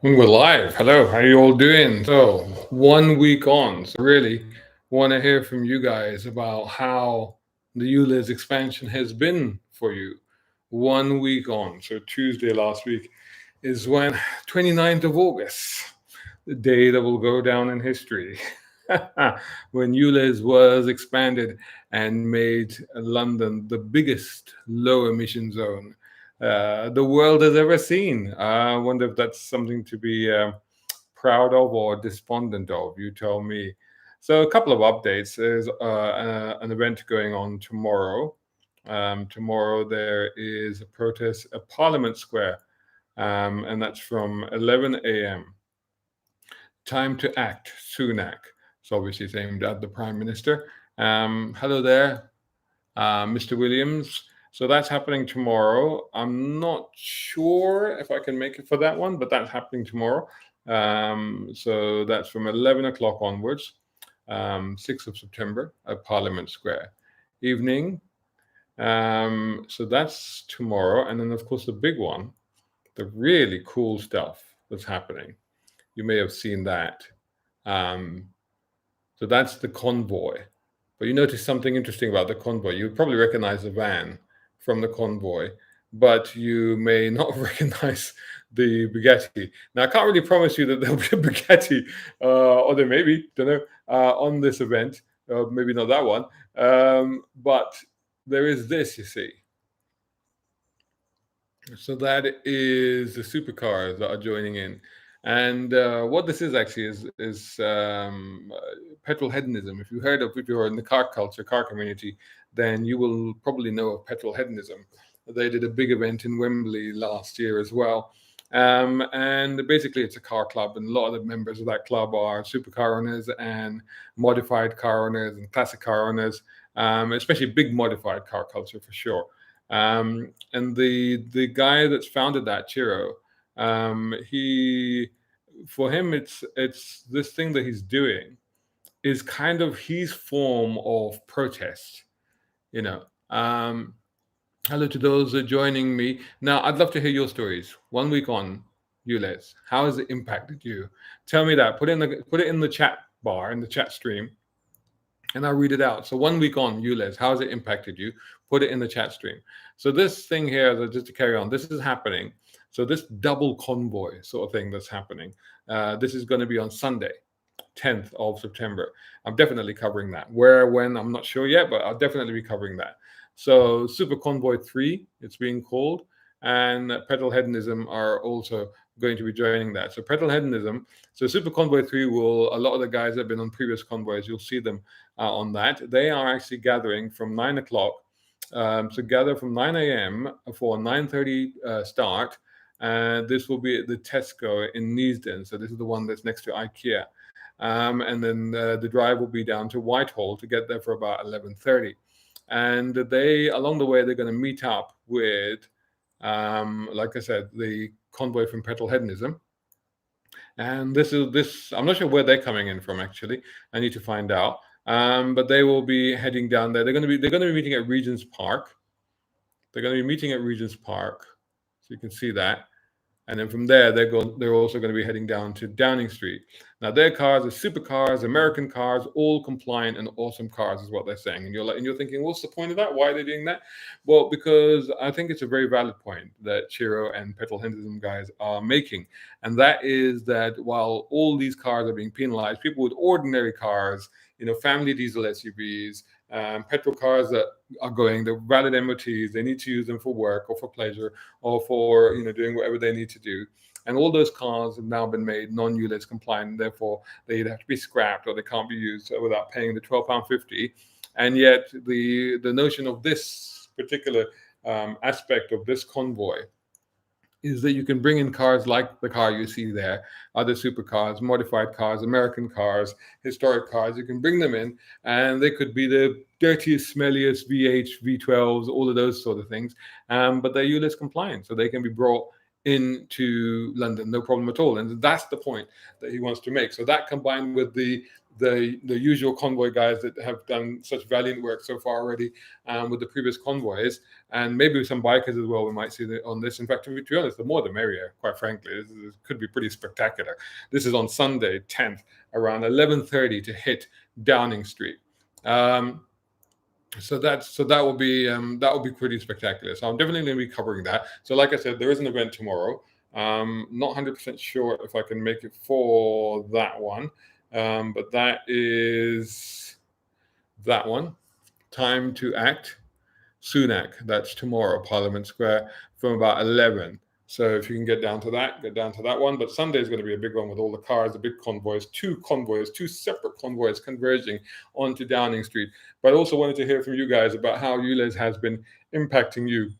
And we're live. Hello, how you all doing? So, 1 week on. So, really want to hear from you guys about how the ULEZ expansion has been for you. 1 week on. So, Tuesday last week is when 29th of August, the day that will go down in history. When ULEZ was expanded and made London the biggest low emission zone the world has ever seen. I wonder if that's something to be proud of or despondent of. You tell me. So, a couple of updates. There's an event going on tomorrow. Tomorrow there is a protest at Parliament Square, and that's from 11 a.m. Time to act, Sunak. So obviously it's aimed at the Prime Minister. Hello there, Mr. Williams. So that's happening tomorrow. I'm not sure if I can make it for that one, but that's happening tomorrow. So that's from 11 o'clock onwards, 6th of September at Parliament Square. Evening. So that's tomorrow. And then, of course, the big one, the really cool stuff that's happening. You may have seen that. Um, so that's the convoy. But you notice something interesting about the convoy. You probably recognize the van from the convoy, but you may not recognize the Bugatti. Now, I can't really promise you that there'll be a Bugatti, or there may be, don't know, on this event. Maybe not that one. But there is this, you see. So that is the supercars that are joining in. And what this is actually is petrol hedonism. If you're in the car culture, car community, then you will probably know of petrol hedonism. They did a big event in Wembley last year as well. And basically, it's a car club, and a lot of the members of that club are supercar owners and modified car owners and classic car owners, especially big modified car culture for sure. And the guy that's founded that, Chiro, he for him it's this thing that he's doing is kind of his form of protest, you know. Hello to those that are joining me. Now, I'd love to hear your stories. 1 week on, ULEZ, how has it impacted you? Tell me that. Put it in the chat bar, in the chat stream, and I'll read it out. So 1 week on, ULEZ, how has it impacted you? Put it in the chat stream. So this thing here, just to carry on, this is happening. So this double convoy sort of thing that's happening, this is going to be on Sunday, 10th of September. I'm definitely covering that. Where, when, I'm not sure yet, but I'll definitely be covering that. So Super Convoy 3, it's being called, and Petrol Hedonism are also going to be joining that. So Petrol Hedonism, so Super Convoy 3 will, a lot of the guys that have been on previous convoys, you'll see them on that. They are actually gathering from 9 o'clock. So gather from 9 a.m. for a 9:30 start. This will be at the Tesco in Neasden. So this is the one that's next to IKEA. And then the drive will be down to Whitehall to get there for about 11:30. And they, along the way, they're going to meet up with, like I said, the convoy from Petrol Hedonism. And this. I'm not sure where they're coming in from. Actually, I need to find out. But they will be heading down there. They're going to be meeting at Regent's Park. They're going to be meeting at Regent's Park, so you can see that. And then from there, they're also going to be heading down to Downing Street. Now, their cars are supercars, American cars, all compliant and awesome cars, is what they're saying. And you're thinking, what's the point of that? Why are they doing that? Well, because I think it's a very valid point that Chiro and Petrol Hedonism guys are making, and that is that while all these cars are being penalized, people with ordinary cars, family diesel SUVs, petrol cars that are going, the valid MOTs, they need to use them for work or for pleasure or for doing whatever they need to do. And all those cars have now been made non-ULEZ compliant, therefore they either have to be scrapped or they can't be used without paying the £12.50. And yet the notion of this particular aspect of this convoy is that you can bring in cars like the car you see there, other supercars, modified cars, American cars, historic cars. You can bring them in, and they could be the dirtiest, smelliest V8, V12s, all of those sort of things. But they're ULEZ compliant, so they can be brought into London, no problem at all. And that's the point that he wants to make. So that combined with the the usual convoy guys that have done such valiant work so far already, with the previous convoys, and maybe some bikers as well. We might see on this. In fact, to be honest, the more the merrier. Quite frankly, this could be pretty spectacular. This is on Sunday, 10th, around 11:30 to hit Downing Street. Um, so that will be pretty spectacular. So I'm definitely going to be covering that. So like I said, there is an event tomorrow. Not 100% sure if I can make it for that one, but that is that one. Time to Act, Sunak. That's tomorrow, Parliament Square, from about 11. So if you can get down to that, get down to that one. But Sunday is going to be a big one with all the cars, the big convoys, two separate convoys converging onto Downing Street. But I also wanted to hear from you guys about how ULEZ has been impacting you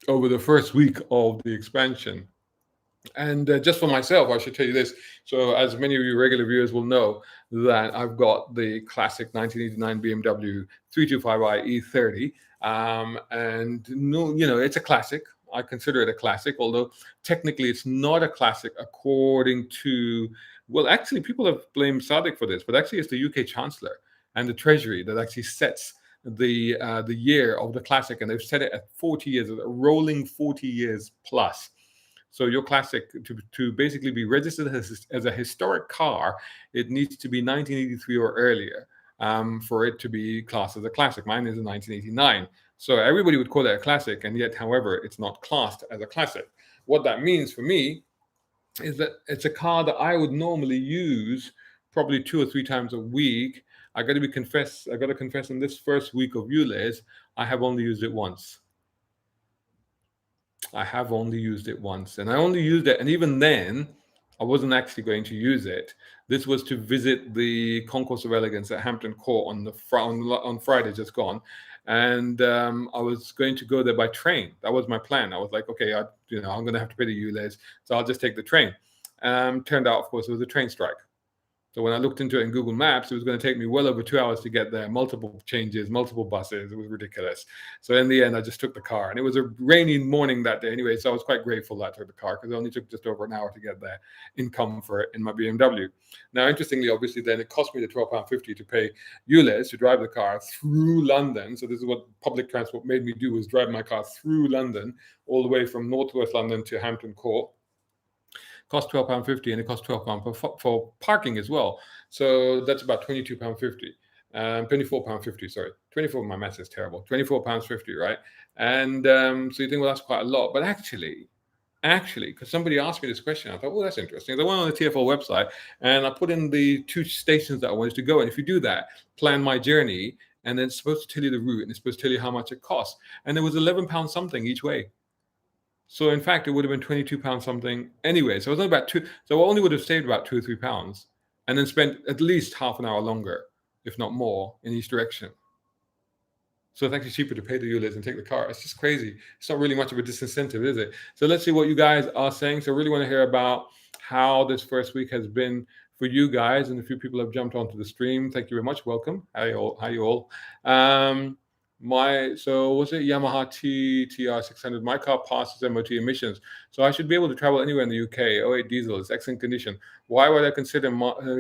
over the first week of the expansion. And just for myself, I should tell you this. So, as many of you regular viewers will know, that I've got the classic 1989 BMW 325i E30, and no, it's a classic. I consider it a classic, although technically it's not a classic according to. Well, actually, people have blamed Sadiq for this, but actually, it's the UK Chancellor and the Treasury that actually sets the year of the classic, and they've set it at 40 years, a rolling 40 years plus. So your classic, to basically be registered as a historic car, it needs to be 1983 or earlier, for it to be classed as a classic. Mine is a 1989. So everybody would call it a classic, and yet, however, it's not classed as a classic. What that means for me is that it's a car that I would normally use probably 2 or 3 times a week. I got to confess in this first week of ULEZ, I have only used it once. I have only used it once, and I only used it, and even then, I wasn't actually going to use it. This was to visit the Concourse of Elegance at Hampton Court on Friday, just gone, and I was going to go there by train. That was my plan. I was like, okay, I'm going to have to pay the ULEZ, so I'll just take the train. Turned out, of course, it was a train strike. So when I looked into it in Google Maps, it was going to take me well over 2 hours to get there, multiple changes, multiple buses. It was ridiculous. So in the end, I just took the car. And it was a rainy morning that day anyway, so I was quite grateful that I took the car because it only took just over an hour to get there in comfort in my BMW. Now, interestingly, obviously, then it cost me the £12.50 to pay ULEZ to drive the car through London. So this is what public transport made me do, was drive my car through London, all the way from northwest London to Hampton Court. Cost £12.50, and it costs £12 for parking as well. So that's about £22.50. £24.50, sorry. 24, my math is terrible. £24.50, right? And so you think, well, that's quite a lot. But actually, because somebody asked me this question, I thought, well, that's interesting. I went on the TfL website and I put in the 2 stations that I wanted to go. And if you do that, plan my journey, and then it's supposed to tell you the route, and it's supposed to tell you how much it costs. And it was £11 something each way. So in fact, it would have been £22 something anyway. So it was only about two. So I only would have saved about £2 or £3, and then spent at least half an hour longer, if not more, in each direction. So it's actually cheaper to pay the ULEZ and take the car. It's just crazy. It's not really much of a disincentive, is it? So let's see what you guys are saying. So I really want to hear about how this first week has been for you guys, and a few people have jumped onto the stream. Thank you very much. Welcome. How you all? Was it Yamaha TR 600? My car passes MOT emissions, so I should be able to travel anywhere in the UK. 08 diesel, it's excellent condition. Why would I consider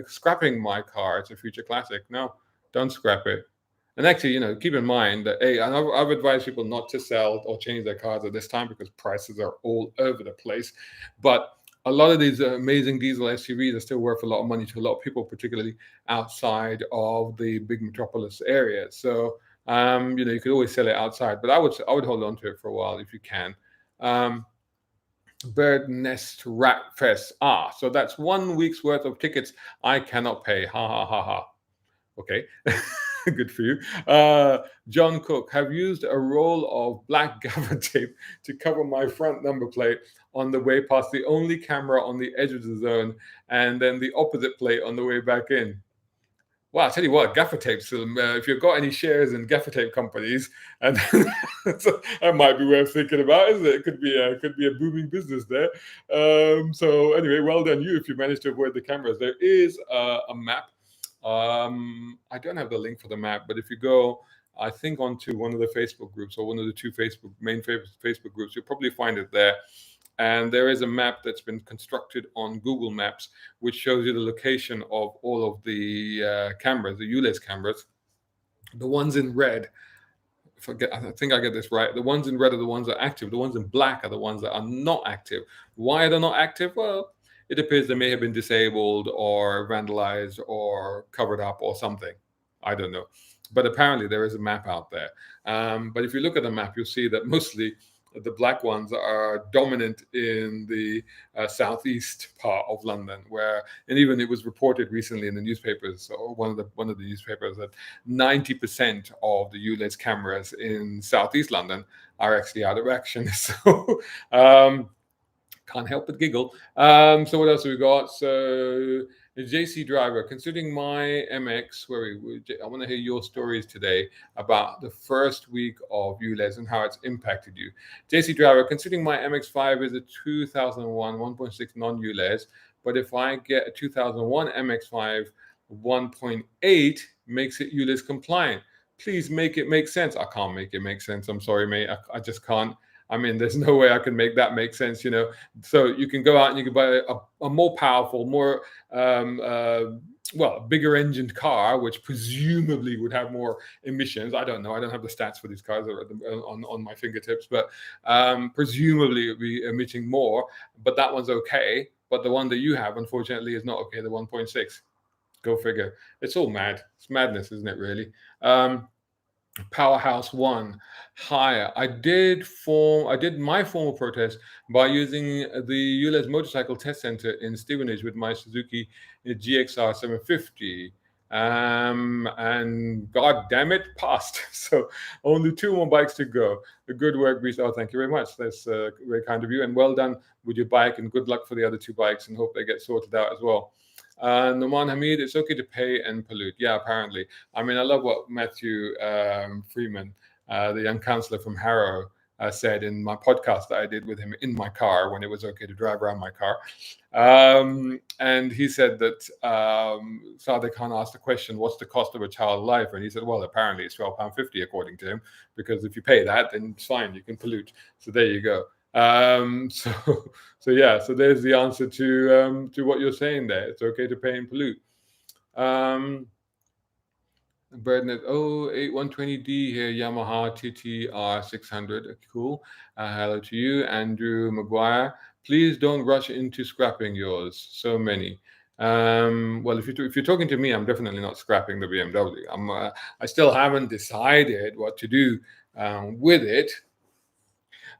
scrapping my car? It's a future classic. No, don't scrap it. And actually, keep in mind that I've advised people not to sell or change their cars at this time because prices are all over the place. But a lot of these amazing diesel SUVs are still worth a lot of money to a lot of people, particularly outside of the big metropolis areas. So you could always sell it outside, but I would hold on to it for a while if you can. Bird Nest Rat Fest. So that's 1 week's worth of tickets I cannot pay. Ha ha ha ha. Okay. Good for you. John Cook, have used a roll of black gaffer tape to cover my front number plate on the way past the only camera on the edge of the zone, and then the opposite plate on the way back in. Well, I'll tell you what, gaffer tapes, if you've got any shares in gaffer tape companies, and so that might be worth thinking about, isn't it? It could be a booming business there. So anyway, well done you if you managed to avoid the cameras. There is a map. I don't have the link for the map, but if you go, I think, onto one of the Facebook groups or one of the 2 main Facebook groups, you'll probably find it there. and there is a map that's been constructed on Google Maps, which shows you the location of all of the cameras, the ULEZ cameras. The ones in red, I think I get this right. The ones in red are the ones that are active. The ones in black are the ones that are not active. Why are they not active? Well, it appears they may have been disabled or vandalized or covered up or something. I don't know. But apparently there is a map out there. But if you look at the map, you'll see that mostly the black ones are dominant in the southeast part of London, where, and even it was reported recently in the newspapers, or one of the newspapers, that 90% of the ULEZ cameras in southeast London are actually out of action. So can't help but giggle. So what else have we got? So JC Driver, considering my MX, I want to hear your stories today about the first week of ULEZ and how it's impacted you. JC Driver, considering my MX5 is a 2001 1.6 non-ULEZ, but if I get a 2001 MX5 1.8, makes it ULEZ compliant. Please make it make sense. I can't make it make sense. I'm sorry, mate. I just can't. I mean, there's no way I can make that make sense, you know. So you can go out and you can buy a more powerful, more a bigger engined car, which presumably would have more emissions. I don't know. I don't have the stats for these cars on my fingertips, but presumably it would be emitting more. But that one's okay. But the one that you have, unfortunately, is not okay. The 1.6. Go figure. It's all mad. It's madness, isn't it? Really. Powerhouse One. Hi, I did my formal protest by using the ULEZ Motorcycle Test Center in Stevenage with my Suzuki GXR 750. And god damn it, passed. So only 2 more bikes to go. The good work, Breeze. Oh, thank you very much. That's very kind of you, and well done with your bike, and good luck for the other 2 bikes, and hope they get sorted out as well. Noman Hamid, it's okay to pay and pollute. Yeah, apparently. I mean, I love what Matthew Freeman, the young councillor from Harrow, said in my podcast that I did with him in my car when it was okay to drive around my car. And he said that Sadiq Khan asked the question, what's the cost of a child's life? And he said, well, apparently it's £12.50 according to him, because if you pay that, then it's fine, you can pollute. So there you go. So there's the answer to what you're saying there. It's okay to pay and pollute. Birdnet 8120D here, Yamaha TTR 600. Cool. Hello to you, Andrew Maguire. Please don't rush into scrapping yours. So many. Well, if you're talking to me, I'm definitely not scrapping the BMW. I still haven't decided what to do with it.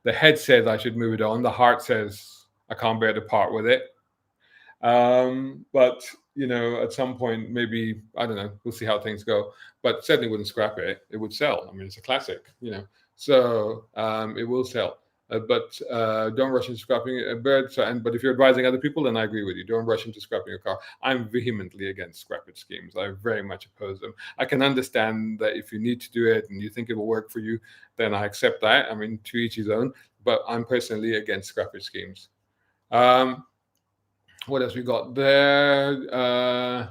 The head says I should move it on. The heart says I can't bear to part with it. But you know, at some point, maybe, I don't know, we'll see how things go. But certainly wouldn't scrap it. It would sell. I mean, it's a classic, you know. So it will sell. But don't rush into scrapping a bird. But if you're advising other people, then I agree with you. Don't rush into scrapping your car. I'm vehemently against scrappage schemes. I very much oppose them. I can understand that if you need to do it and you think it will work for you, then I accept that. I mean, to each his own. But I'm personally against scrappage schemes. What else we got there?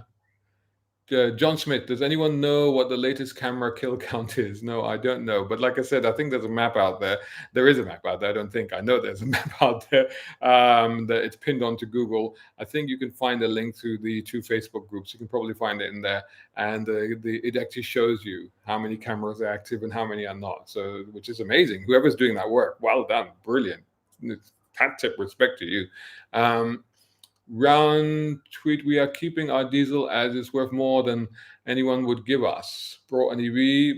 John Smith, does anyone know what the latest camera kill count is? No, I don't know. But like I said, I think there's a map out there. There is a map out there. I know there's a map out there that it's pinned onto Google. I think you can find a link to the 2 Facebook groups. You can probably find it in there. And it actually shows you how many cameras are active and how many are not. So, which is amazing. Whoever's doing that work, well done. Brilliant. Hat tip, respect to you. Round tweet, we are keeping our diesel as it's worth more than anyone would give us. Bought an EV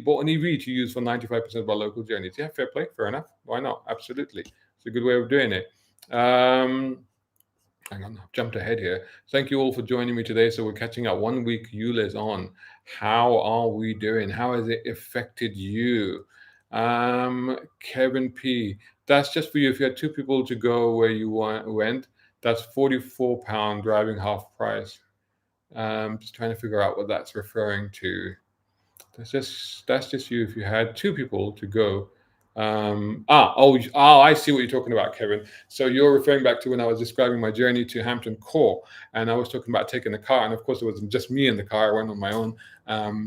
to use for 95% of our local journeys. Yeah, fair play, fair enough. Why not? Absolutely. It's a good way of doing it. Hang on, I've jumped ahead here. Thank you all for joining me today. So we're catching up 1 week ULEZ on. How are we doing? How has it affected you? Kevin P, that's just for you. If you had 2 people to go where you went, that's £44 driving half price. Just trying to figure out what that's referring to. That's just you. If you had 2 people to go I see what you're talking about, Kevin. So you're referring back to when I was describing my journey to Hampton Court, and I was talking about taking the car, and of course it wasn't just me in the car. I went on my own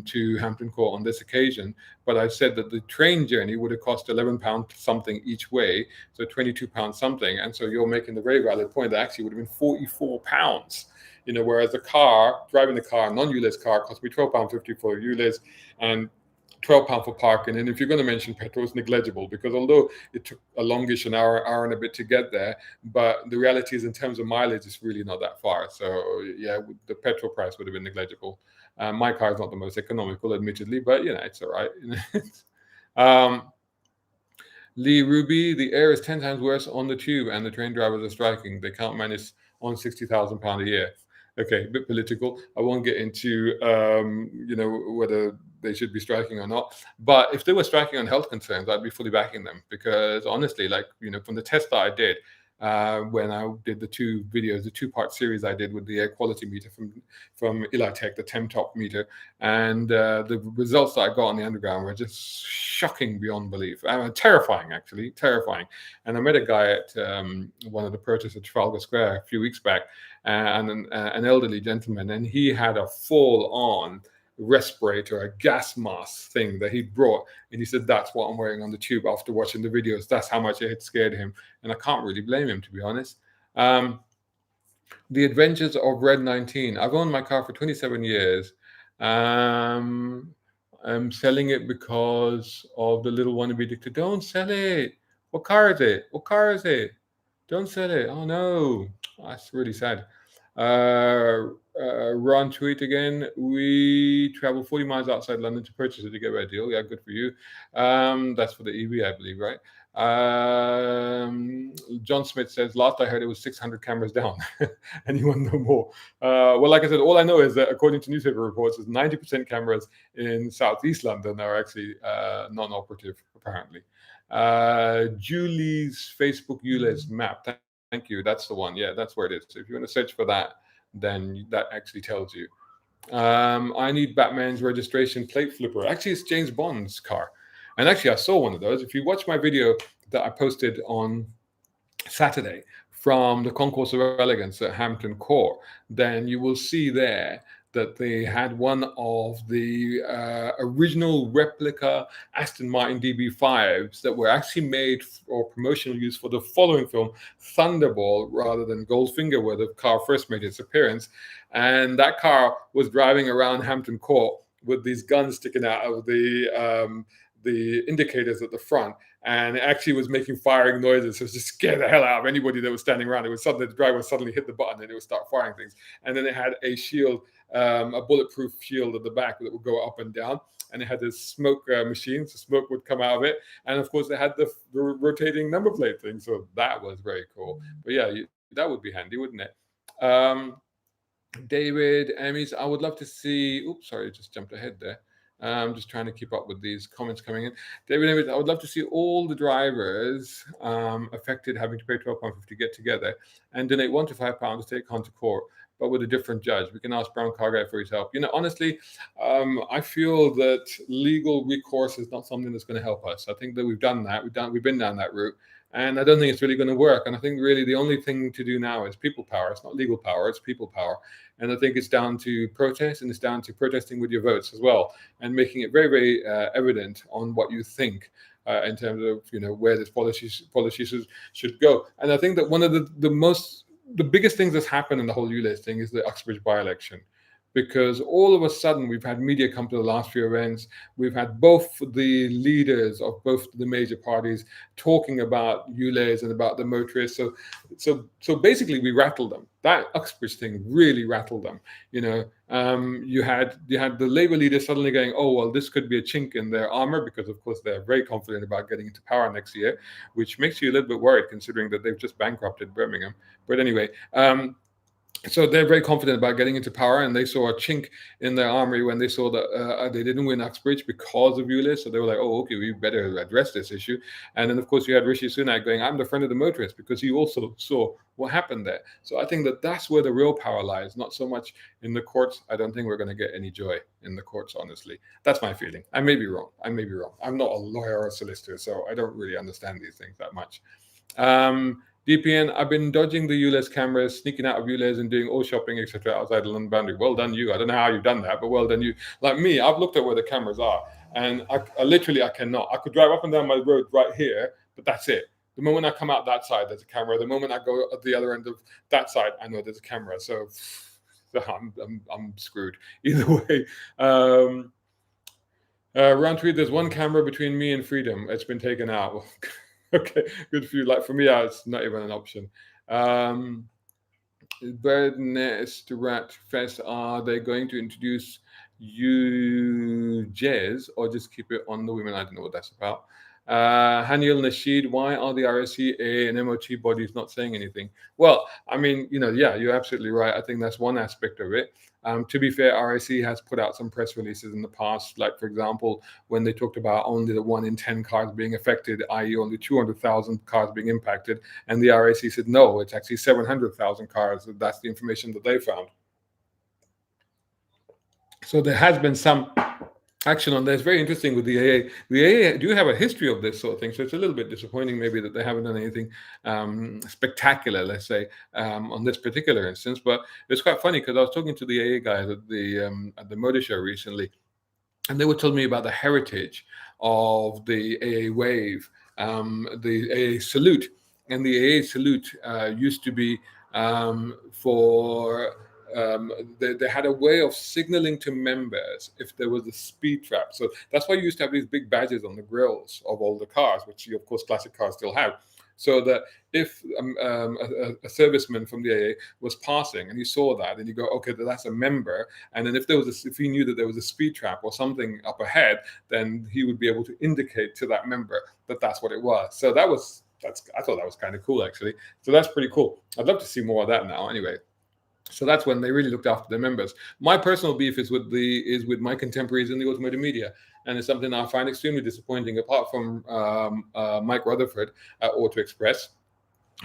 to Hampton Court on this occasion, but I said that the train journey would have cost £11 something each way, so £22 something, and so you're making the very valid point that actually would have been £44. Whereas the car, driving the car, non-ULEZ car, cost me £12.50 for ULEZ and £12 for parking. And if you're going to mention petrol, it's negligible because although it took a longish an hour and a bit to get there, but the reality is in terms of mileage, it's really not that far. So yeah, the petrol price would have been negligible. My car is not the most economical, admittedly, but it's all right. um, Lee Ruby, the air is 10 times worse on the tube and the train drivers are striking. They can't manage on £60,000 a year. Okay, a bit political. I won't get into, whether they should be striking or not. But if they were striking on health concerns, I'd be fully backing them because honestly, from the test that I did, when I did the two videos, the two-part series I did with the air quality meter from Elitech, the Temtop meter, and the results that I got on the underground were just shocking beyond belief. Terrifying, actually, terrifying. And I met a guy at one of the protests at Trafalgar Square a few weeks back, and an elderly gentleman, and he had a full-on respirator, a gas mask thing that he brought, and he said that's what I'm wearing on the tube after watching the videos. That's how much it had scared him, and I can't really blame him, to be honest. The Adventures of Red 19. I've owned my car for 27 years. I'm selling it because of the little wannabe dictator. Don't sell it. What car is it? What car is it? Don't sell it. Oh no, that's really sad. Ron tweet again. We travel 40 miles outside London to purchase it to get a deal. Yeah, good for you. That's for the EV, I believe, right? John Smith says, last I heard it was 600 cameras down. Anyone know more? Well, like I said, all I know is that according to newspaper reports, is 90% cameras in southeast London are actually non-operative, apparently. Julie's Facebook ULEZ map. Thank you. That's the one. Yeah, that's where it is. So if you want to search for that, then that actually tells you. I need Batman's registration plate flipper. Actually, it's James Bond's car. And actually, I saw one of those. If you watch my video that I posted on Saturday from the Concourse of Elegance at Hampton Court, then you will see there that they had one of the original replica Aston Martin DB5s that were actually made for promotional use for the following film, Thunderball, rather than Goldfinger, where the car first made its appearance. And that car was driving around Hampton Court with these guns sticking out of the indicators at the front, and it actually was making firing noises, so it just scared the hell out of anybody that was standing around. It was suddenly, the driver would suddenly hit the button and it would start firing things. And then it had a shield, a bulletproof shield at the back that would go up and down, and it had this smoke machine, so smoke would come out of it. And of course, it had the rotating number plate thing, so that was very cool. But yeah, that would be handy, wouldn't it? David Amis, I would love to see. Oops, sorry, I just jumped ahead there. I'm just trying to keep up with these comments coming in. David, I would love to see all the drivers affected having to pay £12.50 get together and donate £1 to £5 to take on to court, but with a different judge. We can ask Brown Car Guy for his help. Honestly, I feel that legal recourse is not something that's going to help us. I think that we've done that. We've been down that route. And I don't think it's really going to work. And I think really the only thing to do now is people power. It's not legal power, it's people power. And I think it's down to protest, and it's down to protesting with your votes as well, and making it very, very evident on what you think in terms of where this policy should go. And I think that one of the biggest things that's happened in the whole ULEZ thing is the Uxbridge by-election. Because all of a sudden we've had media come to the last few events. We've had both the leaders of both the major parties talking about ULEZ and about the motorists. So basically we rattled them. That Uxbridge thing really rattled them. You had the Labour leaders suddenly going, oh well, this could be a chink in their armor, because of course they're very confident about getting into power next year, which makes you a little bit worried considering that they've just bankrupted Birmingham. But anyway. So they're very confident about getting into power, and they saw a chink in their armory when they saw that they didn't win Uxbridge because of ULEZ. So they were like, "Oh, okay, we better address this issue." And then, of course, you had Rishi Sunak going, "I'm the friend of the motorists," because he also saw what happened there. So I think that that's where the real power lies, not so much in the courts. I don't think we're going to get any joy in the courts, honestly. That's my feeling. I may be wrong. I may be wrong. I'm not a lawyer or a solicitor, so I don't really understand these things that much. DPN, I've been dodging the ULEZ cameras, sneaking out of ULEZ and doing all shopping, etc. outside the London boundary. Well done, you. I don't know how you've done that, but well done, you. Like me, I've looked at where the cameras are, and I literally I cannot. I could drive up and down my road right here, but that's it. The moment I come out that side, there's a camera. The moment I go at the other end of that side, I know there's a camera. So, I'm screwed either way. Round three, there's one camera between me and freedom. It's been taken out. Okay, good for you. Like for me, it's not even an option. Bird Nest Rat Fest, are they going to introduce you jazz or just keep it on the women? I don't know what that's about. Haniel Nasheed, why are the RSCA and MOT bodies not saying anything? Well, I mean, yeah, you're absolutely right. I think that's one aspect of it. To be fair, RSC has put out some press releases in the past, like, for example, when they talked about only the 1 in 10 cars being affected, i.e., only 200,000 cars being impacted. And the RSC said, no, it's actually 700,000 cars. That's the information that they found. So there has been some action on this. Very interesting with the AA. The AA do have a history of this sort of thing, so it's a little bit disappointing maybe that they haven't done anything spectacular, let's say, on this particular instance. But it's quite funny because I was talking to the AA guys at the motor show recently, and they were telling me about the heritage of the AA wave, the AA salute, and the AA salute used to be for they had a way of signaling to members if there was a speed trap. So that's why you used to have these big badges on the grills of all the cars, which you, of course, classic cars still have. So that if a serviceman from the AA was passing and he saw that, and you go, okay, that's a member. And then if he knew that there was a speed trap or something up ahead, then he would be able to indicate to that member that that's what it was. So I thought that was kind of cool, actually. So that's pretty cool. I'd love to see more of that now. Anyway. So that's when they really looked after their members. My personal beef is with my contemporaries in the automotive media, and it's something I find extremely disappointing. Apart from Mike Rutherford at Auto Express,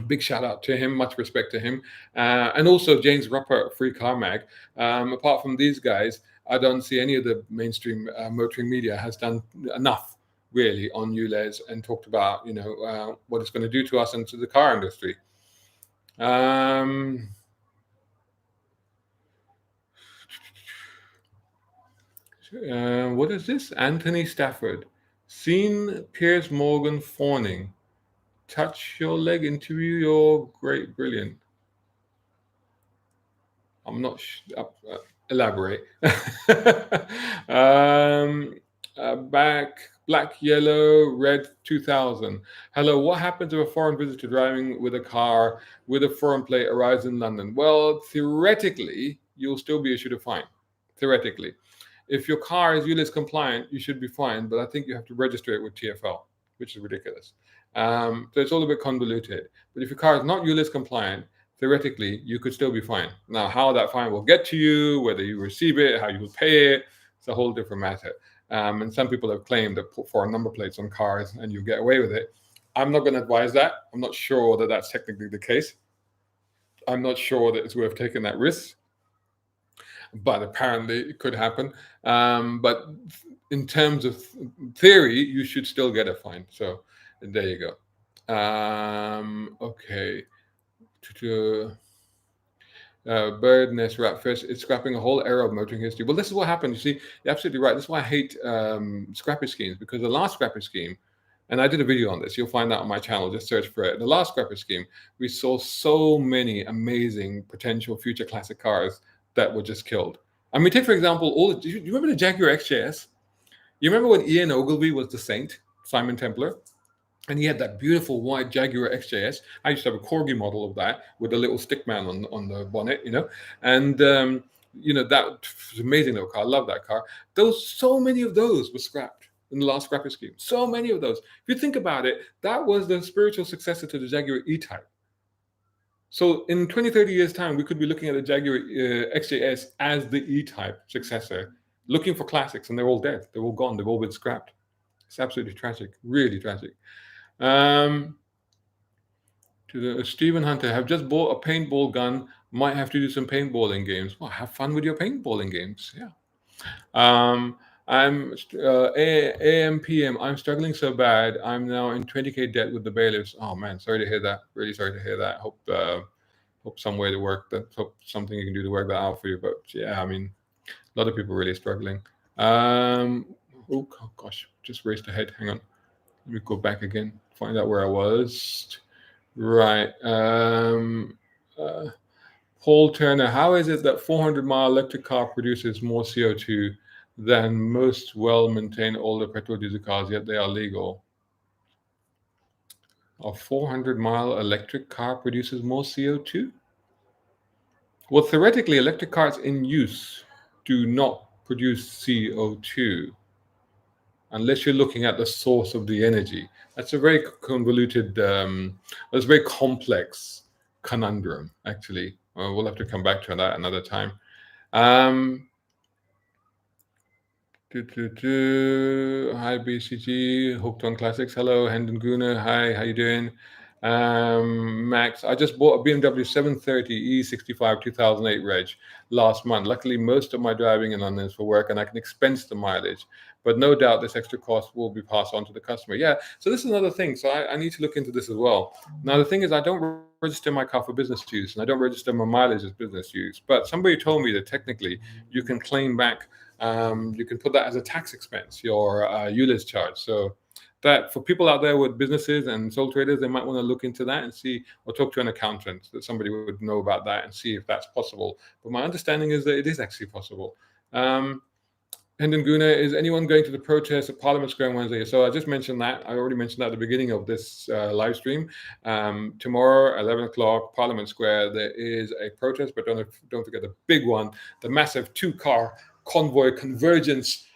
big shout out to him, much respect to him, and also James Rupper at Free Car Mag. Apart from these guys, I don't see any of the mainstream motoring media has done enough really on ULEZ and talked about what it's going to do to us and to the car industry. What is this? Anthony Stafford. Seen Piers Morgan fawning. Touch your leg, interview your great, brilliant. I'm not elaborate. Back, black, yellow, red 2000. Hello, what happens if a foreign visitor driving with a car with a foreign plate arrives in London? Well, theoretically, you'll still be issued a fine. Theoretically. If your car is ULEZ compliant, you should be fine, but I think you have to register it with TfL, which is ridiculous. So it's all a bit convoluted. But if your car is not ULEZ compliant, theoretically, you could still be fine. Now, how that fine will get to you, whether you receive it, how you will pay it, it's a whole different matter. And some people have claimed that put foreign number plates on cars and you get away with it. I'm not going to advise that. I'm not sure that that's technically the case. I'm not sure that it's worth taking that risk, but apparently it could happen. But in terms of theory, you should still get a fine. So there you go. Okay. Bird Nest Rat Fish, it's scrapping a whole era of motoring history. Well, this is what happened. You see, you're absolutely right. This is why I hate scrappage schemes, because the last scrappage scheme, and I did a video on this, you'll find that on my channel, just search for it. The last scrappage scheme, we saw so many amazing potential future classic cars that were just killed. I mean, take for example, do you remember the Jaguar XJS? You remember when Ian Ogilvy was the saint, Simon Templar? And he had that beautiful white Jaguar XJS. I used to have a Corgi model of that with a little stick man on the bonnet, And, that was an amazing little car. I love that car. So many of those were scrapped in the last scrappage scheme. So many of those. If you think about it, that was the spiritual successor to the Jaguar E-Type. So in 20, 30 years' time, we could be looking at the Jaguar XJS as the E-Type successor, looking for classics, and they're all dead. They're all gone. They've all been scrapped. It's absolutely tragic, really tragic. Um, to the Stephen Hunter, have just bought a paintball gun. Might have to do some paintballing games. Well, have fun with your paintballing games. Yeah. Um, I'm AMPM. I'm struggling so bad. I'm now in 20K debt with the bailiffs. Oh man, sorry to hear that. Really sorry to hear that. Hope some way to work that. Hope something you can do to work that out for you. But yeah, I mean, a lot of people really struggling. Um, oh gosh, just raced ahead. Hang on, let me go back again. Find out where I was. Right. Uh, Paul Turner, how is it that 400-mile electric car produces more CO2 than most well-maintained older petrol diesel cars, yet they are legal? A 400-mile electric car produces more CO2? Well, theoretically, electric cars in use do not produce CO2 unless you're looking at the source of the energy. That's a very convoluted, that's a very complex conundrum, actually. We'll have to come back to that another time. Um, Hi BCG, Hooked on Classics. Hello, Hendon Guna. Hi, how you doing? Max, I just bought a BMW 730 E65 2008 reg last month. Luckily, most of my driving in London is for work, and I can expense the mileage. But no doubt, this extra cost will be passed on to the customer. Yeah. So this is another thing. So I need to look into this as well. Now the thing is, I don't register my car for business use, and I don't register my mileage as business use. But somebody told me that technically you can claim back, you can put that as a tax expense, your ULEZ charge. So that for people out there with businesses and sole traders, they might want to look into that and see, or talk to an accountant that somebody would know about that and see if that's possible. But my understanding is that it is actually possible. Hendon Guna, is anyone going to the protest at Parliament Square on Wednesday? So I just mentioned that. I already mentioned that at the beginning of this live stream. Tomorrow, 11 o'clock, Parliament Square, there is a protest, but don't forget the big one, the massive two-car convoy convergence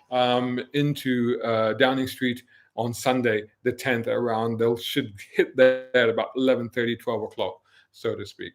into Downing Street on Sunday, the 10th, around. They should hit there at about 11:30, 12 o'clock, so to speak.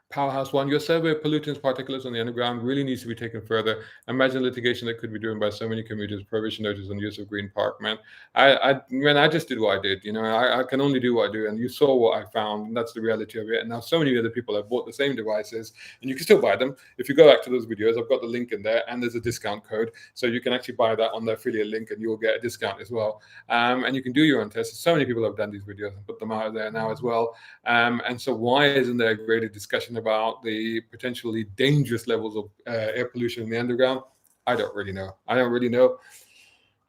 Powerhouse One, your survey of pollutants, particulates on the underground really needs to be taken further. Imagine litigation that could be driven by so many commuters, prohibition notice on use of Green Park, man. I just did what I did. I can only do what I do, and you saw what I found, and that's the reality of it. And now so many other people have bought the same devices, and you can still buy them. If you go back to those videos, I've got the link in there, and there's a discount code, so you can actually buy that on the affiliate link, and you'll get a discount as well. And you can do your own tests. So many people have done these videos and put them out there now as well. And so why isn't there a greater discussion about the potentially dangerous levels of air pollution in the underground? I don't really know.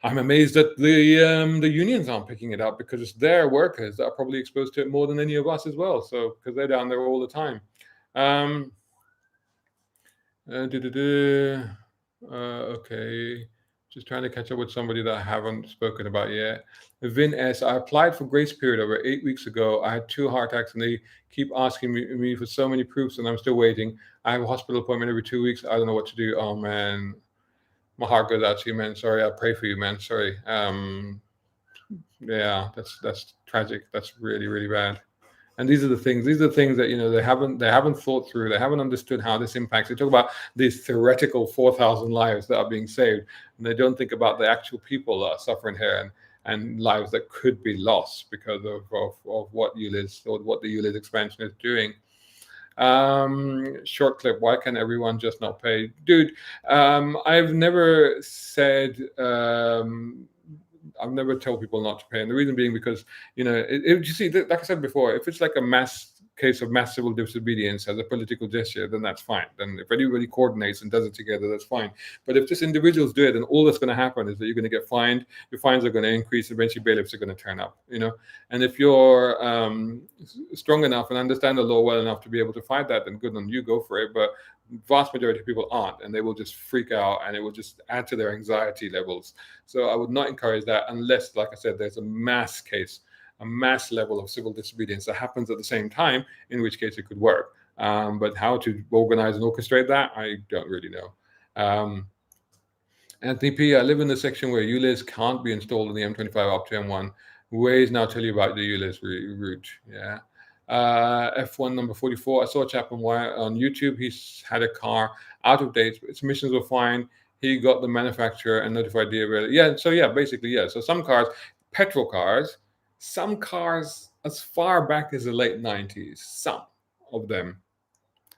I'm amazed that the unions aren't picking it up, because it's their workers that are probably exposed to it more than any of us as well. So because they're down there all the time. Okay. Just trying to catch up with somebody that I haven't spoken about yet. Vin S, I applied for grace period over 8 weeks ago. I had 2 heart attacks, and they keep asking me for so many proofs, and I'm still waiting. I have a hospital appointment every 2 weeks. I don't know what to do. Oh man, my heart goes out to you, man. Sorry, I pray for you, man. Sorry. Yeah, that's tragic. That's really, really bad. And these are the things that they haven't thought through. They haven't understood how this impacts. They talk about these theoretical 4,000 lives that are being saved, and they don't think about the actual people that are suffering here, and lives that could be lost because of what ULEZ, or what the ULEZ expansion is doing. Short clip, why can everyone just not pay? Dude, I've never said, I've never told people not to pay, and the reason being because you see, like I said before, if it's like a mass case of mass civil disobedience as a political gesture, then that's fine. Then if everybody coordinates and does it together, that's fine. But if just individuals do it, then all that's going to happen is that you're going to get fined. Your fines are going to increase. Eventually, bailiffs are going to turn up. And if you're strong enough and understand the law well enough to be able to fight that, then good on you, go for it. But vast majority of people aren't, and they will just freak out, and it will just add to their anxiety levels. So I would not encourage that unless, like I said, there's a mass case, a mass level of civil disobedience that happens at the same time, in which case it could work. But how to organize and orchestrate that, I don't really know. Anthony P, I live in the section where ULEZ can't be installed in the M25 up to M1. Waze now tell you about the ULEZ route. Yeah. F1 number 44. I saw a chap on YouTube. He's had a car out of date. Its emissions were fine. He got the manufacturer and notified DOB. Yeah. So yeah, basically yeah. So some cars, petrol cars, some cars as far back as the late 90s, some of them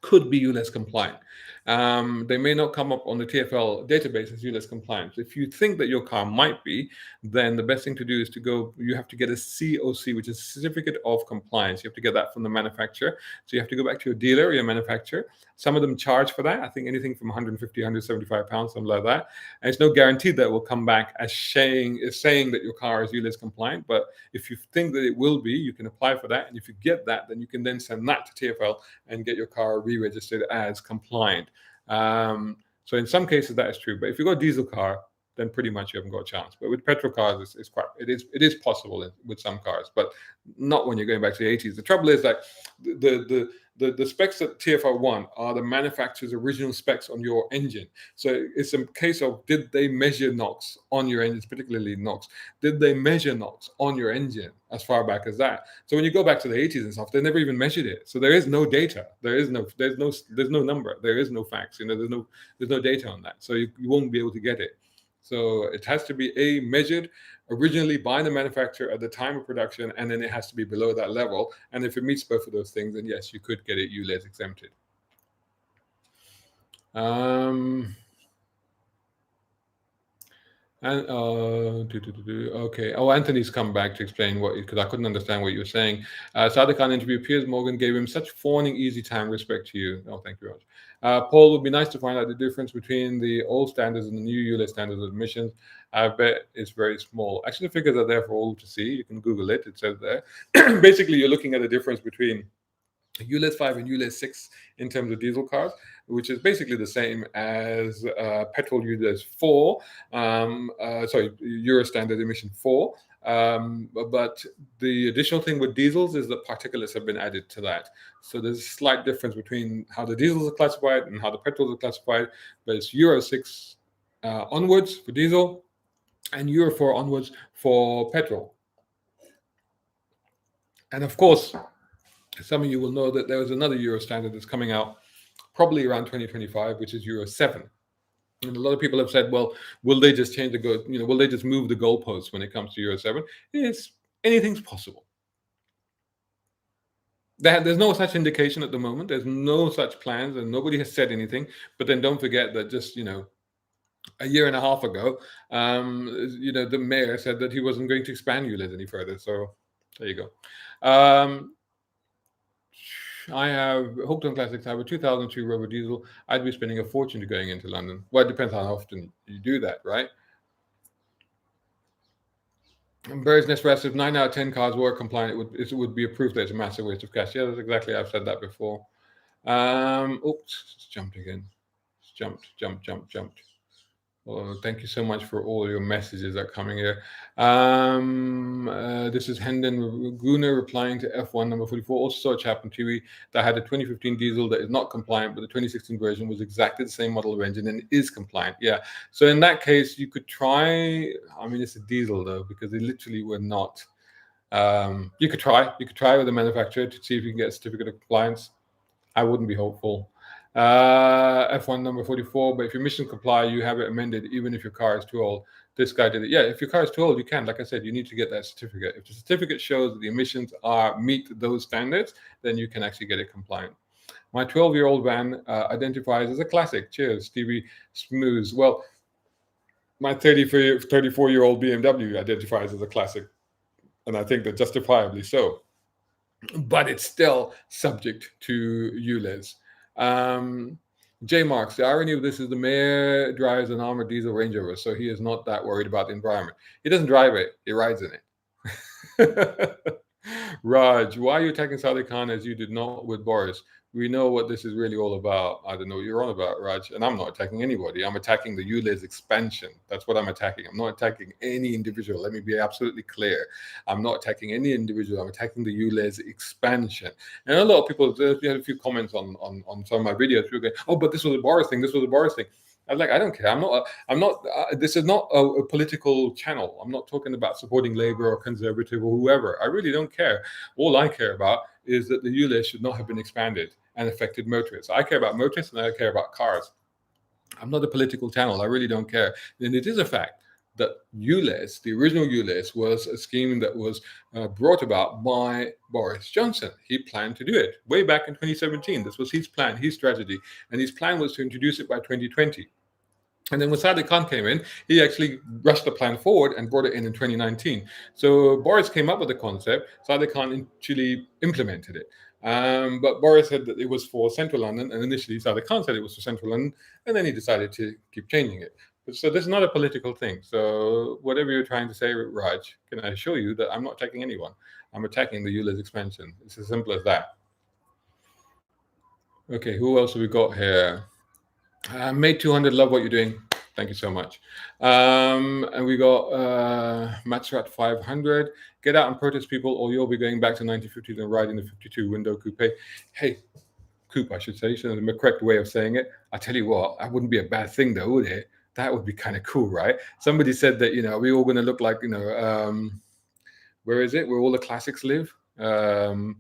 could be ULEZ compliant. They may not come up on the TFL database as ULEZ compliant. So if you think that your car might be, then the best thing to do is you have to get a COC, which is Certificate of Compliance. You have to get that from the manufacturer. So you have to go back to your dealer or your manufacturer. Some of them charge for that. I think anything from 150, 175 pounds, something like that. And it's no guarantee that it will come back as saying that your car is ULEZ compliant. But if you think that it will be, you can apply for that. And if you get that, then you can then send that to TFL and get your car re-registered as compliant. So in some cases that is true, but if you've got a diesel car, then pretty much you haven't got a chance. But with petrol cars, it is possible with some cars, but not when you're going back to the 80s. The trouble is that the specs that TFR want are the manufacturer's original specs on your engine. So it's a case of, did they measure NOx on your engines, particularly NOx? Did they measure NOx on your engine as far back as that? So when you go back to the 80s and stuff, they never even measured it. So there is no data. There's no number. There is no facts. There's no data on that. So you won't be able to get it. So it has to be measured originally by the manufacturer at the time of production, and then it has to be below that level. And if it meets both of those things, then yes, you could get it ULEZ exempted. Okay. Oh, Anthony's come back to explain because I couldn't understand what you were saying. Sadiq Khan interview. Piers Morgan gave him such fawning, easy time. Respect to you. Oh, thank you very much. Paul, would be nice to find out the difference between the old standards and the new ULEZ standards of emissions. I bet it's very small. Actually, the figures are there for all to see. You can Google it. It says there. Basically, you're looking at the difference between ULEZ 5 and ULEZ 6 in terms of diesel cars, which is basically the same as petrol ULEZ 4, Euro standard emission 4. But the additional thing with diesels is that particulates have been added to that. So there's a slight difference between how the diesels are classified and how the petrols are classified, but it's Euro 6 onwards for diesel and Euro 4 onwards for petrol. And of course, some of you will know that there is another Euro standard that's coming out probably around 2025, which is Euro 7. And a lot of people have said, well, will they just will they just move the goalposts when it comes to Euro 7? Anything's possible. There's no such indication at the moment. There's no such plans, and nobody has said anything. But then don't forget that just, a year and a half ago, the mayor said that he wasn't going to expand ULEZ any further. So there you go. I have hooked on classics. I have a 2002 Rover diesel. I'd be spending a fortune to going into London. Well, it depends how often you do that, right? Bird's Nest Rest, if 9 out of 10 cars were compliant, it would be approved that it's a massive waste of cash. Yeah, that's exactly. I've said that before. Oops, it's jumped again. It's jumped. Well, thank you so much for all your messages that are coming here. This is Hendon Guna replying to F1 number 44. Also saw a chap on TV that had a 2015 diesel that is not compliant, but the 2016 version was exactly the same model of engine and is compliant. Yeah. So in that case, you could try. I mean, it's a diesel though, because they literally were not. You could try with the manufacturer to see if you can get a certificate of compliance. I wouldn't be hopeful. F1 number 44, but if your emissions comply, you have it amended even if your car is too old. This guy did it. Yeah, if your car is too old, you can. Like I said, you need to get that certificate. If the certificate shows that the emissions meet those standards, then you can actually get it compliant. My 12-year-old van identifies as a classic. Cheers, Stevie Smooth. Well, my 34-year-old BMW identifies as a classic, and I think that justifiably so. But it's still subject to ULEZ. J Marks, the irony of this is the mayor drives an armored diesel Range Rover, so he is not that worried about the environment. He doesn't drive it, he rides in it. Raj, why are you attacking Sadiq Khan as you did not with Boris? We know what this is really all about. I don't know what you're on about, Raj. And I'm not attacking anybody. I'm attacking the ULEZ expansion. That's what I'm attacking. I'm not attacking any individual. Let me be absolutely clear. I'm not attacking any individual. I'm attacking the ULEZ expansion. And a lot of people, we had a few comments on some of my videos. People going, oh, but this was a Boris thing. This was a Boris thing. I was like, I don't care. I'm not. This is not a political channel. I'm not talking about supporting Labour or Conservative or whoever. I really don't care. All I care about is that the ULEZ should not have been expanded and affected motorists. I care about motorists and I care about cars. I'm not a political channel. I really don't care. And it is a fact that ULEZ, the original ULEZ, was a scheme that was brought about by Boris Johnson. He planned to do it way back in 2017. This was his plan, his strategy. And his plan was to introduce it by 2020. And then when Sadiq Khan came in, he actually rushed the plan forward and brought it in 2019. So Boris came up with the concept. Sadiq Khan actually implemented it. But Boris said that it was for central London, and initially Sadiq Khan said it was for central London, and then he decided to keep changing it. So this is not a political thing. So whatever you're trying to say, Raj, can I assure you that I'm not attacking anyone? I'm attacking the ULEZ expansion. It's as simple as that. Okay, who else have we got here? Mate 200, love what you're doing. Thank you so much. And we got Matsrat 500. Get out and protest, people, or you'll be going back to 1950s and riding the 52 window coupe. Hey, coupe, I should say. So the correct way of saying it. I tell you what, that wouldn't be a bad thing, though, would it? That would be kind of cool, right? Somebody said that, we're all going to look like, where is it? Where all the classics live? Lost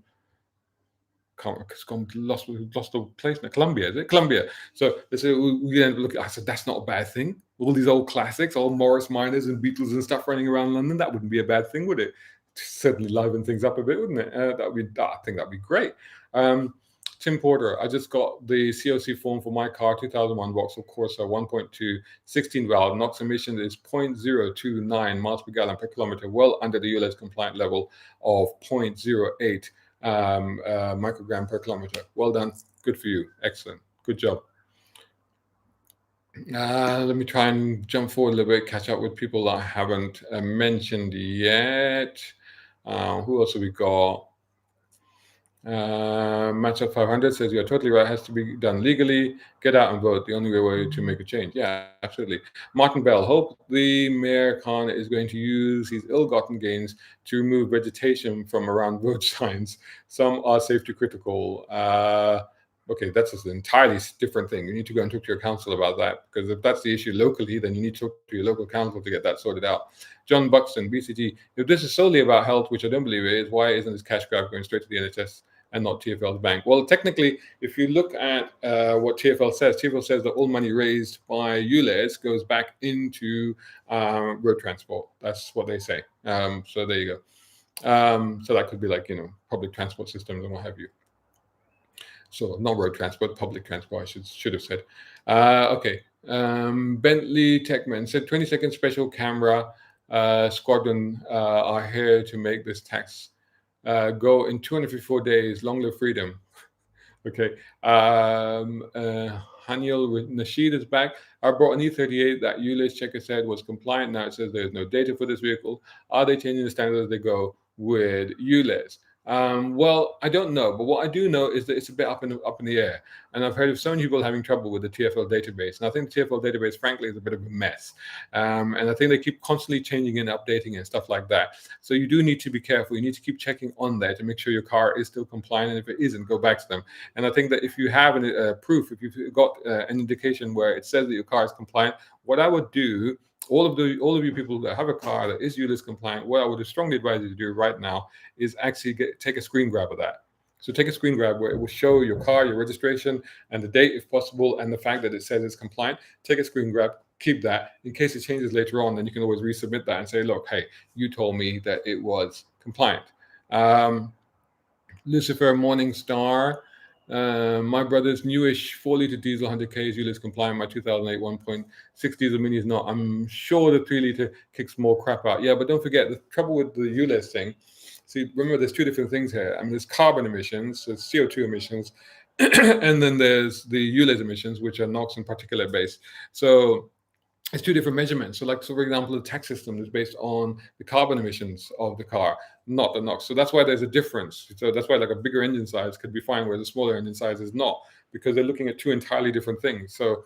the place now. Colombia, is it? Colombia. So they said we end up looking. I said that's not a bad thing. All these old classics, all Morris Minors and Beatles and stuff running around London. That wouldn't be a bad thing, would it? Certainly liven things up a bit, wouldn't it? I think that'd be great. Tim Porter, I just got the COC form for my car, 2001 Vauxhall Corsa 1.2, 16 valve. NOx emission is 0.029 miles per gallon per kilometer, well under the ULEZ compliant level of 0.08. Microgram per kilometer. Well done. Good for you. Excellent. Good job. Let me try and jump forward a little bit, catch up with people that I haven't mentioned yet. Who else have we got? Matchup 500 says you're totally right. It has to be done legally. Get out and vote. The only way to make a change. Yeah, absolutely. Martin Bell, hope the Mayor Khan is going to use his ill-gotten gains to remove vegetation from around road signs. Some are safety critical. Okay, that's an entirely different thing. You need to go and talk to your council about that, because if that's the issue locally, then you need to talk to your local council to get that sorted out. John Buxton, BCG, if this is solely about health, which I don't believe it is, why isn't this cash grab going straight to the NHS and not TfL's bank? Well, technically, if you look at what TfL says that all money raised by ULEZ goes back into road transport. That's what they say. So there you go. So that could be like, public transport systems and what have you. So not road transport, public transport, I should have said. Okay. Bentley Techman said 20-second special camera squadron are here to make this tax go in 254 days. Long live freedom. Okay. Haniel Nasheed is back. I brought an E38 that ULEZ checker said was compliant. Now it says there's no data for this vehicle. Are they changing the standard as they go with ULEZ? Well, I don't know, but what I do know is that it's a bit up in the air. And I've heard of so many people having trouble with the TfL database. And I think the TfL database, frankly, is a bit of a mess. And I think they keep constantly changing and updating and stuff like that. So you do need to be careful. You need to keep checking on there to make sure your car is still compliant. And if it isn't, go back to them. And I think that if you have proof, if you've got an indication where it says that your car is compliant, what I would do, all of you people that have a car that is ULEZ compliant, what I would strongly advise you to do right now is actually take a screen grab of that. So take a screen grab where it will show your car, your registration, and the date if possible, and the fact that it says it's compliant. Take a screen grab, keep that. In case it changes later on, then you can always resubmit that and say, look, hey, you told me that it was compliant. Lucifer Morningstar. My brother's newish 4-liter diesel 100K is ULEZ compliant. My 2008 1.6 diesel mini is not. I'm sure the 3-liter kicks more crap out. Yeah, but don't forget, the trouble with the ULEZ thing, see, remember there's two different things here. I mean, there's carbon emissions, there's CO2 emissions, and then there's the ULEZ emissions, which are NOx and particulate based. So it's two different measurements. So for example, the tax system is based on the carbon emissions of the car, not the NOx. So that's why there's a difference. So that's why like a bigger engine size could be fine, where the smaller engine size is not, because they're looking at two entirely different things. So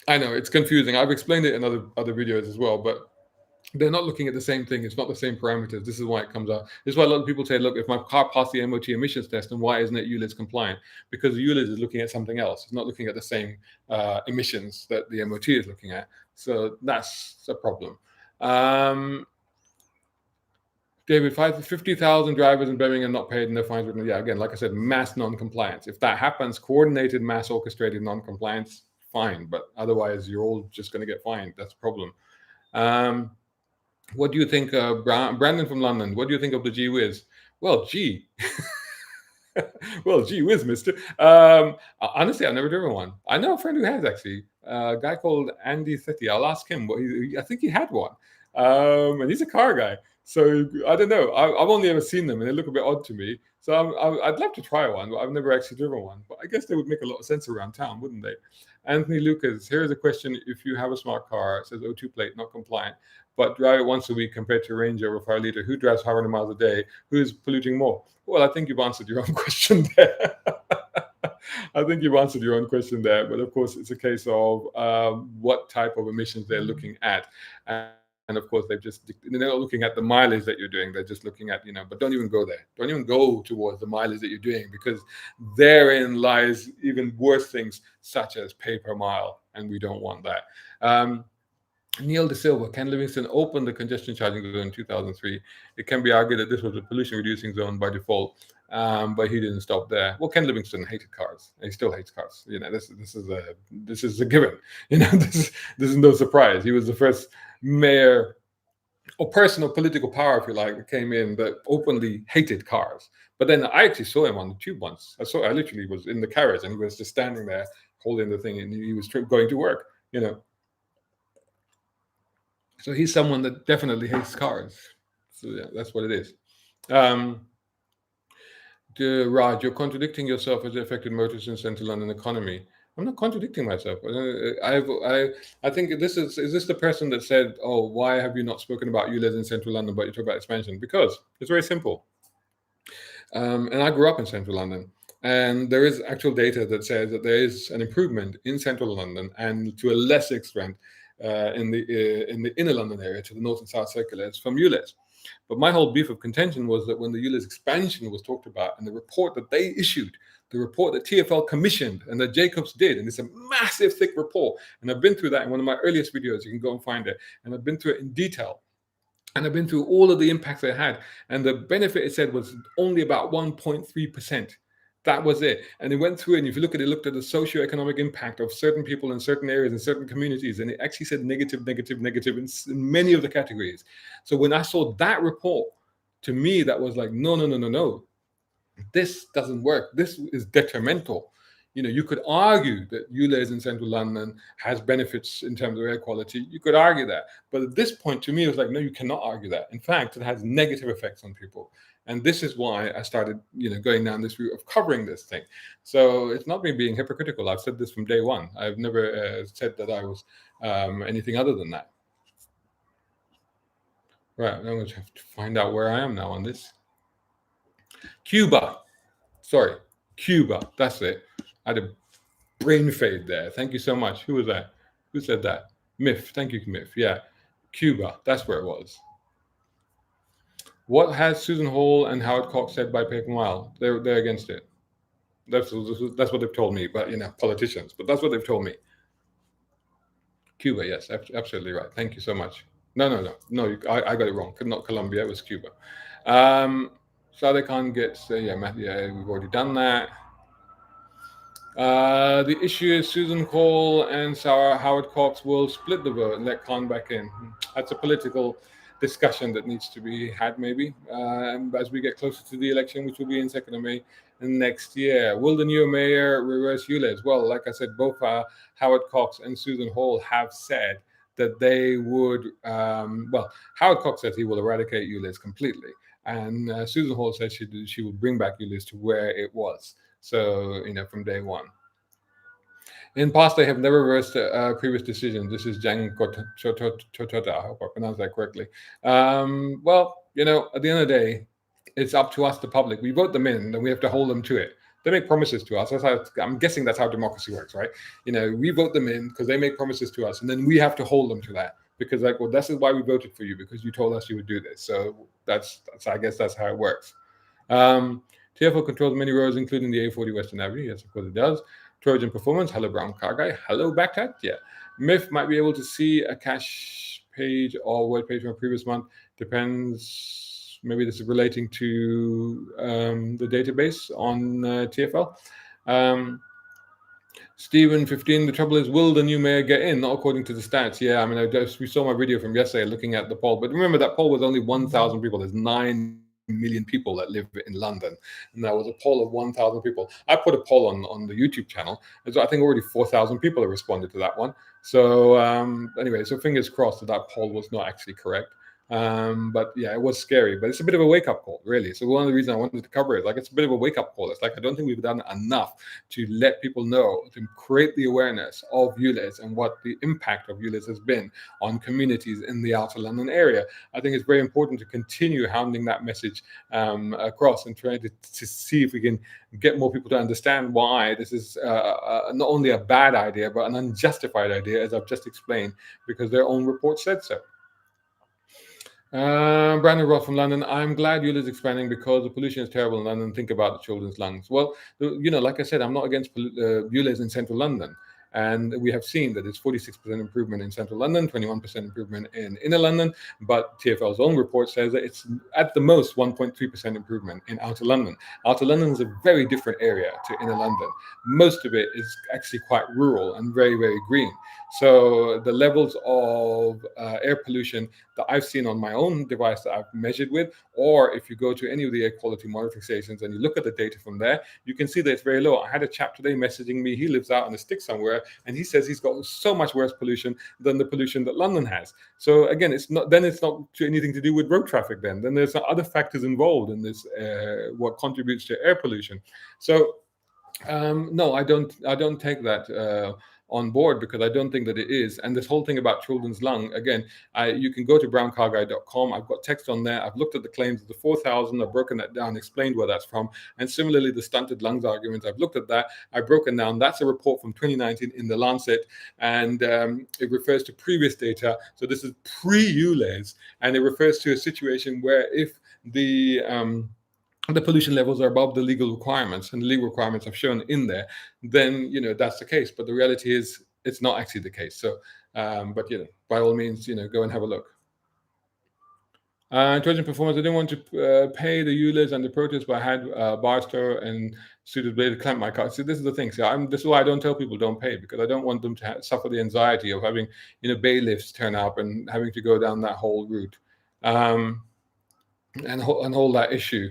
I know it's confusing. I've explained it in other videos as well, but they're not looking at the same thing. It's not the same parameters. This is why it comes out. This is why a lot of people say, look, if my car passed the MOT emissions test, then why isn't it ULEZ compliant? Because the ULEZ is looking at something else. It's not looking at the same emissions that the MOT is looking at. So that's a problem. David, 50,000 drivers in Birmingham not paid and their fines written. Yeah, again, like I said, mass non-compliance. If that happens, coordinated, mass orchestrated non-compliance, fine. But otherwise, you're all just going to get fined. That's a problem. Um, what do you think, Brandon from London? What do you think of the G Whiz? Well, gee, well, gee whiz, mister. Honestly, I've never driven one. I know a friend who has actually. A guy called Andy Thitti. I'll ask him. I think he had one. And he's a car guy. So I don't know. I've only ever seen them and they look a bit odd to me. So I'd love to try one, but I've never actually driven one. But I guess they would make a lot of sense around town, wouldn't they? Anthony Lucas, here's a question. If you have a smart car, it says O2 plate, not compliant, but drive it once a week compared to a Range Rover 5 litre, who drives 500 miles a day? Who is polluting more? Well, I think you've answered your own question there. I think you've answered your own question there. But of course, it's a case of what type of emissions they're looking at. And of course, they're not looking at the mileage that you're doing. They're just looking at, but don't even go there. Don't even go towards the mileage that you're doing, because therein lies even worse things such as pay per mile. And we don't want that. Neil De Silva, Ken Livingston opened the congestion charging zone in 2003. It can be argued that this was a pollution reducing zone by default, but he didn't stop there. Well, Ken Livingston hated cars. He still hates cars. This is a given. This is no surprise. He was the first mayor or person of political power, if you like, that came in that openly hated cars. But then I actually saw him on the tube once. I literally was in the carriage and he was just standing there holding the thing, and he was going to work. So he's someone that definitely hates cars. So yeah, that's what it is. Raj, you're contradicting yourself as it affected motorists in central London economy. I'm not contradicting myself. I think is this the person that said, "Oh, why have you not spoken about ULEZ in central London, but you talk about expansion?" Because it's very simple. And I grew up in central London, and there is actual data that says that there is an improvement in central London, and to a less extent in the inner London area, to the north and south circulars from ULEZ. But my whole beef of contention was that when the ULEZ expansion was talked about, and the report that they issued, the report that TfL commissioned and that Jacobs did, and it's a massive, thick report, and I've been through that in one of my earliest videos. You can go and find it, and I've been through it in detail. And I've been through all of the impacts they had, and the benefit it said was only about 1.3%. That was it. And it went through, and if you looked at the socioeconomic impact of certain people in certain areas, in certain communities, and it actually said negative in many of the categories. So when I saw that report, to me, that was like, no. This doesn't work. This is detrimental. You could argue that ULEZ in central London has benefits in terms of air quality. You could argue that. But at this point, to me, it was like, no, you cannot argue that. In fact, it has negative effects on people. And this is why I started, going down this route of covering this thing. So it's not me being hypocritical. I've said this from day one. I've never said that I was anything other than that. Right, I'm going to have to find out where I am now on this. Cuba. That's it. I had a brain fade there. Thank you so much. Who was that? Who said that? Myth. Thank you, Myth. Yeah. Cuba. That's where it was. What has Susan Hall and Howard Cox said by pay per mile? They're against it. That's what they've told me. But politicians. But that's what they've told me. Cuba. Yes, absolutely right. Thank you so much. No. I got it wrong. Not Colombia. It was Cuba. Sadiq Khan gets Matthew. We've already done that. The issue is Susan Hall and Howard Cox will split the vote and let Khan back in. That's a political discussion that needs to be had, maybe, as we get closer to the election, which will be in 2nd of May next year. Will the new mayor reverse ULEZ? Well, like I said, both Howard Cox and Susan Hall have said that they would. Howard Cox says he will eradicate ULEZ completely, and Susan Hall says she will bring back ULEZ to where it was. So, from day one. In past, they have never reversed a previous decision. This is Jang Chotota. I hope I pronounced that correctly. At the end of the day, it's up to us, the public. We vote them in, and we have to hold them to it. They make promises to us. I'm guessing that's how democracy works, right? We vote them in because they make promises to us, and then we have to hold them to that. Because, this is why we voted for you, because you told us you would do this. So I guess that's how it works. TfL controls many roads, including the A40 Western Avenue. Yes, of course it does. Trojan Performance. Hello, Brown Car Guy. Hello, Backchat. Yeah. Myth might be able to see a cash page or word page from a previous month. Depends Maybe this is relating to the database on TFL. Um, Stephen 15. The trouble is, will the new mayor get in? Not according to the stats. Yeah, I mean, we saw my video from yesterday looking at the poll, but remember that poll was only 1,000 people. There's 9 million people that live in London, and that was a poll of 1,000 people. I put a poll on the YouTube channel, and so I think already 4,000 people have responded to that one. So anyway, so fingers crossed that that poll was not actually correct. But yeah, it was scary, but it's a bit of a wake up call, really. So one of the reasons I wanted to cover it, like, it's a bit of a wake up call. It's like, I don't think we've done enough to let people know, to create the awareness of ULEZ and what the impact of ULEZ has been on communities in the outer London area. I think it's very important to continue hounding that message across, and trying to see if we can get more people to understand why this is not only a bad idea, but an unjustified idea, as I've just explained, because their own report said so. Brandon Roth from London. I'm glad ULEZ is expanding because the pollution is terrible in London. Think about the children's lungs. Well, like I said, I'm not against ULEZ in central London. And we have seen that it's 46% improvement in central London, 21% improvement in inner London. But TfL's own report says that it's at the most 1.3% improvement in outer London. Outer London is a very different area to inner London. Most of it is actually quite rural and very, very green. So the levels of air pollution that I've seen on my own device that I've measured with, or if you go to any of the air quality monitoring stations and you look at the data from there, you can see that it's very low. I had a chap today messaging me. He lives out in the sticks somewhere, and he says he's got so much worse pollution than the pollution that London has. So again, it's not anything to do with road traffic. Then there's other factors involved in this, what contributes to air pollution. So no, I don't take that on board, because I don't think that it is. And this whole thing about children's lung, again, you can go to browncarguy.com. I've got text on there. I've looked at the claims of the 4,000. I've broken that down, explained where that's from. And similarly, the stunted lungs argument, I've looked at that. I've broken down. That's a report from 2019 in the Lancet, and it refers to previous data. So this is pre-ULEZ, and it refers to a situation where if the pollution levels are above the legal requirements, and the legal requirements have shown in there, then that's the case. But the reality is, it's not actually the case. So, but by all means, go and have a look. Trojan Performance. I didn't want to pay the ULEZ and the protest, but I had Barstow and suited blade to clamp my car. See, this is the thing. So this is why I don't tell people don't pay, because I don't want them to suffer the anxiety of having bailiffs turn up and having to go down that whole route, and hold that issue.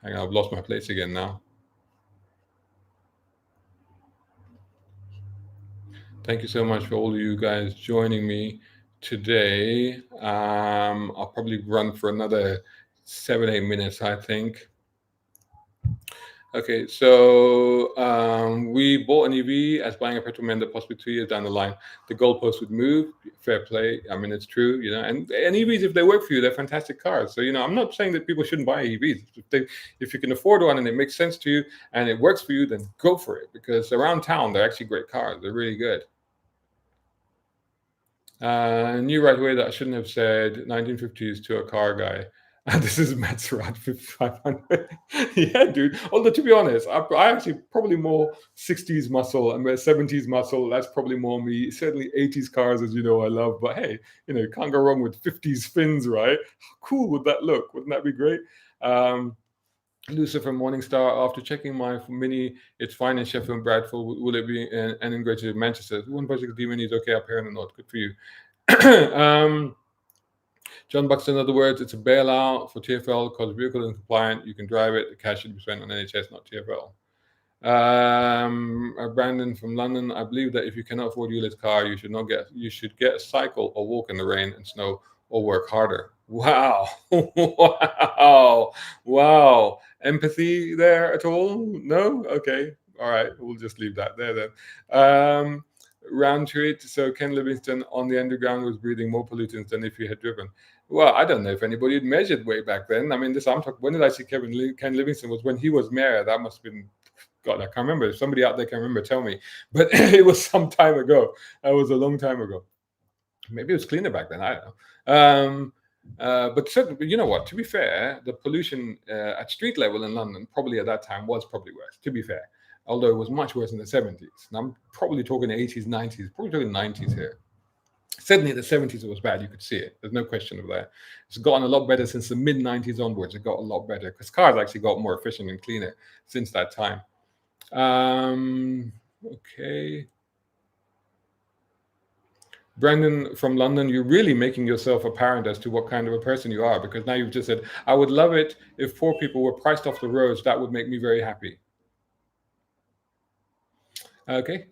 Hang on, I've lost my place again now. Thank you so much for all of you guys joining me today. I'll probably run for another 7-8 minutes, I think. Okay, so we bought an EV as buying a petrol man that possibly 2 years down the line, the goalpost would move. Fair play. I mean, it's true, and EVs, if they work for you, they're fantastic cars. So, I'm not saying that people shouldn't buy EVs. If you can afford one and it makes sense to you and it works for you, then go for it, because around town, they're actually great cars. They're really good. Knew right away that I shouldn't have said 1950s to a car guy. This is Maserati 5500. Yeah, dude. Although, to be honest, I actually probably more 60s muscle and 70s muscle. That's probably more me. Certainly 80s cars, as you know, I love. But hey, can't go wrong with 50s fins, right? How cool would that look? Wouldn't that be great? Lucifer Morningstar. After checking my Mini, it's fine in Sheffield and Bradford. Will it be an integrated in Manchester? One project D-Mini is okay up here in the north. Good for you. John Buxton, in other words, it's a bailout for TfL because vehicle is compliant. You can drive it. The cash should be spent on NHS, not TfL. Brandon from London. I believe that if you cannot afford ULEZ car, you should get a cycle or walk in the rain and snow or work harder. Wow. Wow. Empathy there at all? No? Okay. All right. We'll just leave that there then. Round to it. So Ken Livingston on the underground was breathing more pollutants than if he had driven. Well, I don't know if anybody had measured way back then. I mean, when did I see Ken Livingston? Was when he was mayor. That must have been, God, I can't remember. If somebody out there can remember, tell me. But it was some time ago. That was a long time ago. Maybe it was cleaner back then. I don't know. But certainly, you know what? To be fair, the pollution at street level in London probably at that time was probably worse. To be fair, although it was much worse in the 70s. And I'm probably talking 80s, 90s, probably talking 90s here. Certainly in the 70s, it was bad. You could see it. There's no question of that. It's gotten a lot better since the mid 90s onwards. It got a lot better because cars actually got more efficient and cleaner since that time. Okay. Brandon from London, you're really making yourself apparent as to what kind of a person you are, because now you've just said, I would love it if poor people were priced off the roads. That would make me very happy. Okay.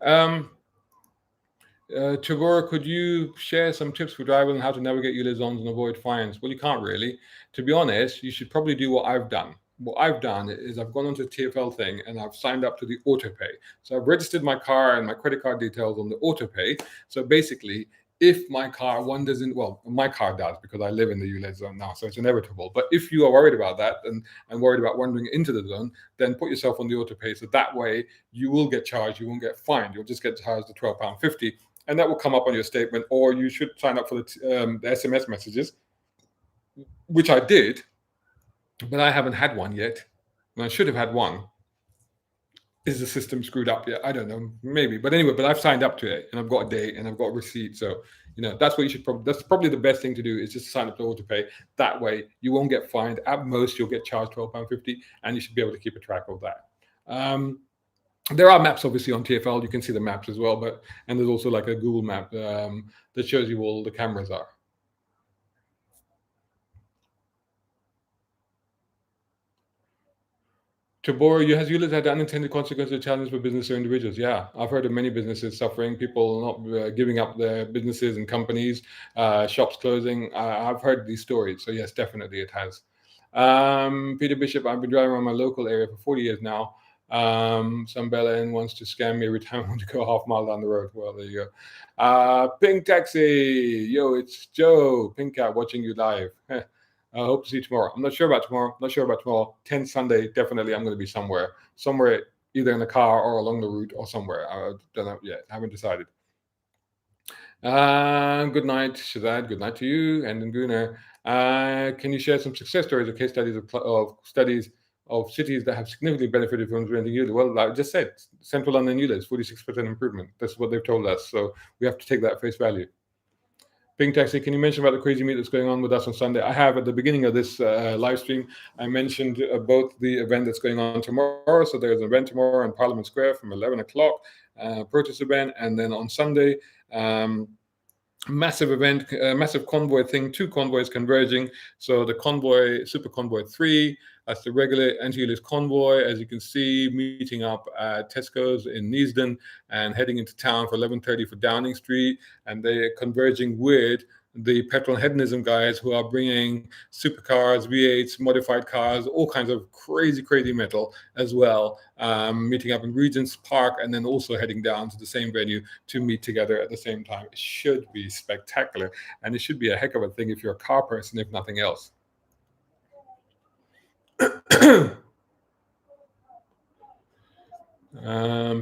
Trevor, could you share some tips for drivers on how to navigate ULEZ zones and avoid fines? Well, you can't really. To be honest, you should probably do what I've done. What I've done is I've gone onto the TFL thing and I've signed up to the autopay. So I've registered my car and my credit card details on the autopay. So basically, if my car one doesn't, well, my car does because I live in the ULEZ zone now, so it's inevitable. But if you are worried about that and worried about wandering into the zone, then put yourself on the autopay. So that way you will get charged, you won't get fined. You'll just get charged the £12.50, and that will come up on your statement. Or you should sign up for the SMS messages, which I did, but I haven't had one yet. And I should have had one. Is the system screwed up yet? I don't know, maybe. But anyway, but I've signed up to it, and I've got a date, and I've got a receipt. So that's what you should probably. That's probably the best thing to do is just sign up to autopay. That way, you won't get fined. At most, you'll get charged £12.50, and you should be able to keep a track of that. There are maps obviously on TFL. You can see the maps as well, and there's also like a Google map that shows you where all the cameras are. Tabor, has ULEZ had unintended consequences or challenges for business or individuals? Yeah, I've heard of many businesses suffering, people not giving up their businesses and companies, shops closing. I've heard these stories. So yes, definitely it has. Peter Bishop, I've been driving around my local area for 40 years now. Some Bella wants to scam me every time I want to go a half mile down the road. Well, there you go. Pink Taxi, yo, it's Joe, Pink Cat, watching you live. I hope to see you tomorrow. I'm not sure about tomorrow. Not sure about tomorrow. 10 Sunday, definitely I'm going to be somewhere, either in the car or along the route or somewhere. I don't know yet. I haven't decided. Good night, Shazad. Good night to you. And then Guna, can you share some success stories or case studies of studies of cities that have significantly benefited from implementing ULEZ? Well, I just said Central London ULEZ, 46% improvement. That's what they've told us. So we have to take that at face value. Pink Taxi, can you mention about the crazy meet that's going on with us on Sunday? I have at the beginning of this live stream, I mentioned both the event that's going on tomorrow. So there's an event tomorrow in Parliament Square from 11 o'clock, protest event. And then on Sunday, massive event, massive convoy thing, 2 convoys converging. So the convoy, Super Convoy 3, that's the regular anti-ULEZ convoy, as you can see, meeting up at Tesco's in Neasden and heading into town for 11:30 for Downing Street. And they're converging with the petrol hedonism guys who are bringing supercars, V8s, modified cars, all kinds of crazy metal as well, meeting up in Regent's Park and then also heading down to the same venue to meet together at the same time. It should be spectacular, and it should be a heck of a thing if you're a car person, if nothing else.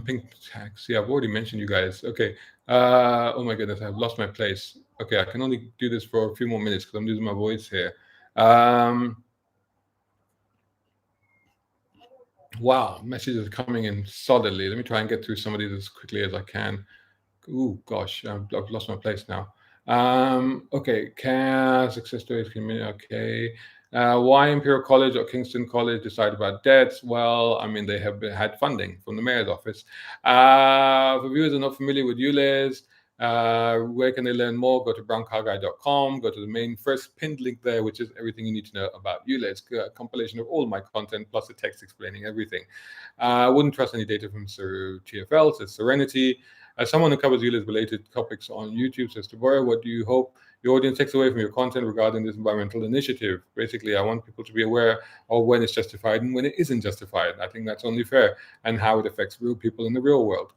Pink Taxi, I've already mentioned you guys. Okay. Oh my goodness, I've lost my place. Okay, I can only do this for a few more minutes because I'm losing my voice here. Wow, messages are coming in solidly. Let me try and get through some of these as quickly as I can. Oh gosh, I've lost my place now. Okay, success stories. Okay. Why Imperial College or Kingston College decide about debts? Well, I mean, they have had funding from the mayor's office. For viewers who are not familiar with ULEZ, where can they learn more? Go to browncarguy.com, go to the main first pinned link there, which is everything you need to know about ULEZ, a compilation of all my content plus a text explaining everything. I wouldn't trust any data from TFL, says Serenity. As someone who covers ULEZ-related topics on YouTube, says Tabora, what do you hope your audience takes away from your content regarding this environmental initiative? Basically, I want people to be aware of when it's justified and when it isn't justified. I think that's only fair, and how it affects real people in the real world.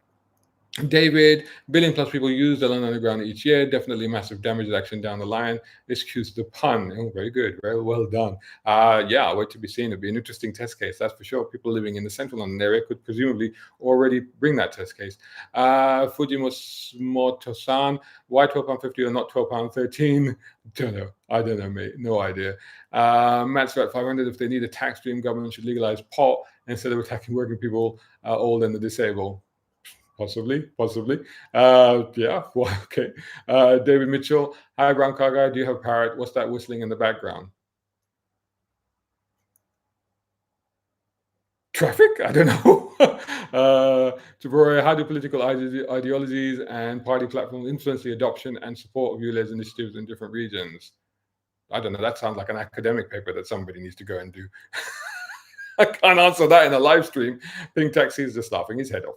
David, billion plus people use the London Underground each year. Definitely massive damage action down the line. Excuse the pun. Oh, very good. Very well done. Yeah, wait to be seen. It'd be an interesting test case, that's for sure. People living in the central London area could presumably already bring that test case. Fujimoto-san, why £12.50 or not £12.13? Don't know. I don't know, mate. No idea. Matt's at 500. If they need a tax stream, government should legalize pot instead of attacking working people, old and the disabled. Possibly, possibly. Yeah. Well, okay. David Mitchell. Hi, Brown Car Guy. Do you have a parrot? What's that whistling in the background? Traffic? I don't know. Tabora, how do political ideologies and party platforms influence the adoption and support of ULEZ initiatives in different regions? I don't know. That sounds like an academic paper that somebody needs to go and do. I can't answer that in a live stream. Pink Taxi is just laughing his head off.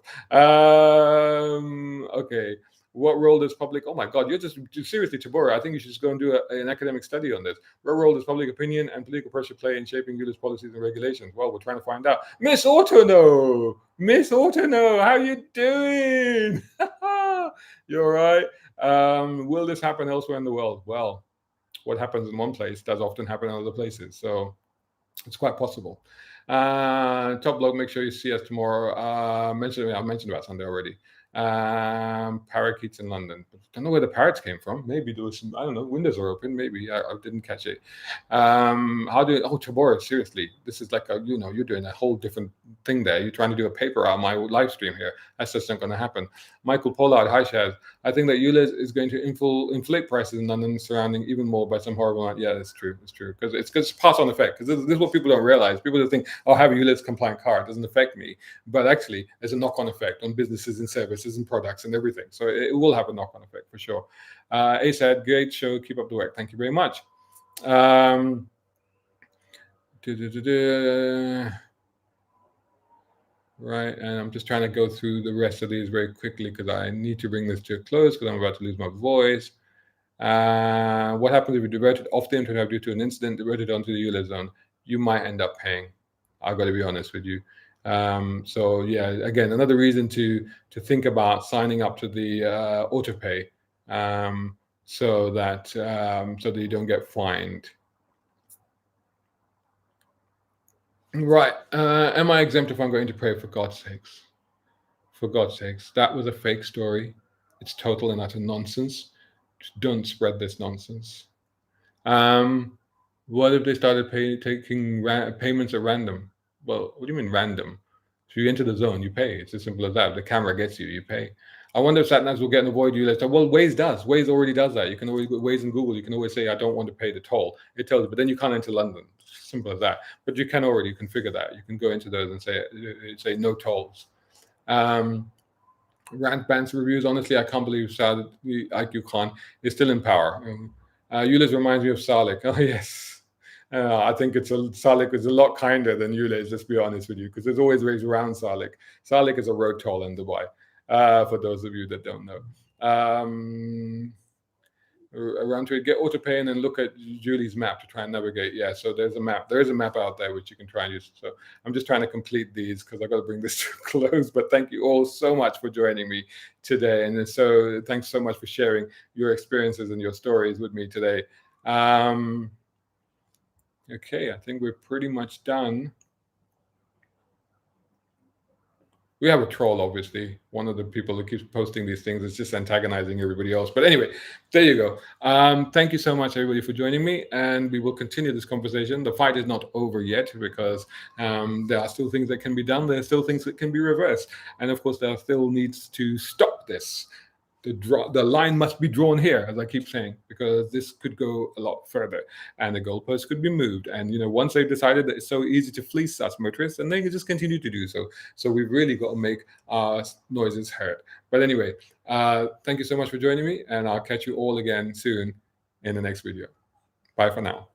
Okay. What role does public? Oh my God, you're just seriously, Tabora. I think you should just go and do an academic study on this. What role does public opinion and political pressure play in shaping ULEZ policies and regulations? Well, we're trying to find out. Miss Autono, Miss Autono, how you doing? You're right. Will this happen elsewhere in the world? Well, what happens in one place does often happen in other places. So it's quite possible. Top blog, make sure you see us tomorrow. I mentioned about Sunday already. Parakeets in London. Don't know where the parrots came from. Maybe there was some, I don't know, windows are open. Maybe I didn't catch it. Tabora, seriously, this is like you're doing a whole different thing there. You're trying to do a paper on my live stream here. That's just not going to happen. Michael Pollard, hi Shaz. I think that ULEZ is going to inflate prices in London surrounding even more by some horrible amount. Yeah, that's true. It's true. Because it's pass on effect. Because this is what people don't realize. People just think, oh, I have a ULEZ compliant car. It doesn't affect me. But actually, there's a knock on effect on businesses and services and products and everything. So it will have a knock on effect for sure. ASAD, great show. Keep up the work. Thank you very much. Right, and I'm just trying to go through the rest of these very quickly because I need to bring this to a close because I'm about to lose my voice. What happens if you divert it off the internet due to an incident, divert it onto the ULEZ zone? You might end up paying. I've got to be honest with you. So yeah, again, another reason to think about signing up to the autopay so that you don't get fined. Right. Am I exempt if I'm going to pray? For God's sakes. For God's sakes. That was a fake story. It's total and utter nonsense. Just don't spread this nonsense. What if they started taking payments at random? Well, what do you mean random? So you enter the zone, you pay. It's as simple as that. If the camera gets you, you pay. I wonder if sat-navs will get an avoid ULEZ. Well, Waze does. Waze already does that. You can always go Waze and Google. You can always say, I don't want to pay the toll. It tells you, but then you can't enter London. Simple as that. But you can already configure that. You can go into those and say no tolls. Rant bans reviews. Honestly, I can't believe Saad IQ Khan is still in power. ULEZ reminds me of Salik. Oh yes. I think Salik is a lot kinder than ULEZ, let's be honest with you, because there's always ways around Salik. Salik is a road toll in Dubai, for those of you that don't know. Around to it, get autopay and then look at Julie's map to try and navigate. Yeah, so there's a map. There is a map out there which you can try and use. So I'm just trying to complete these because I've got to bring this to a close. But thank you all so much for joining me today. And so thanks so much for sharing your experiences and your stories with me today. Okay, I think we're pretty much done. We have a troll, obviously. One of the people that keeps posting these things is just antagonizing everybody else. But anyway, there you go. Thank you so much, everybody, for joining me. And we will continue this conversation. The fight is not over yet because there are still things that can be done. There are still things that can be reversed. And of course, there still needs to stop this. The line must be drawn here, as I keep saying, because this could go a lot further and the goalposts could be moved. And, once they've decided that it's so easy to fleece us motorists, and they can just continue to do so. So we've really got to make our noises heard. But anyway, thank you so much for joining me, and I'll catch you all again soon in the next video. Bye for now.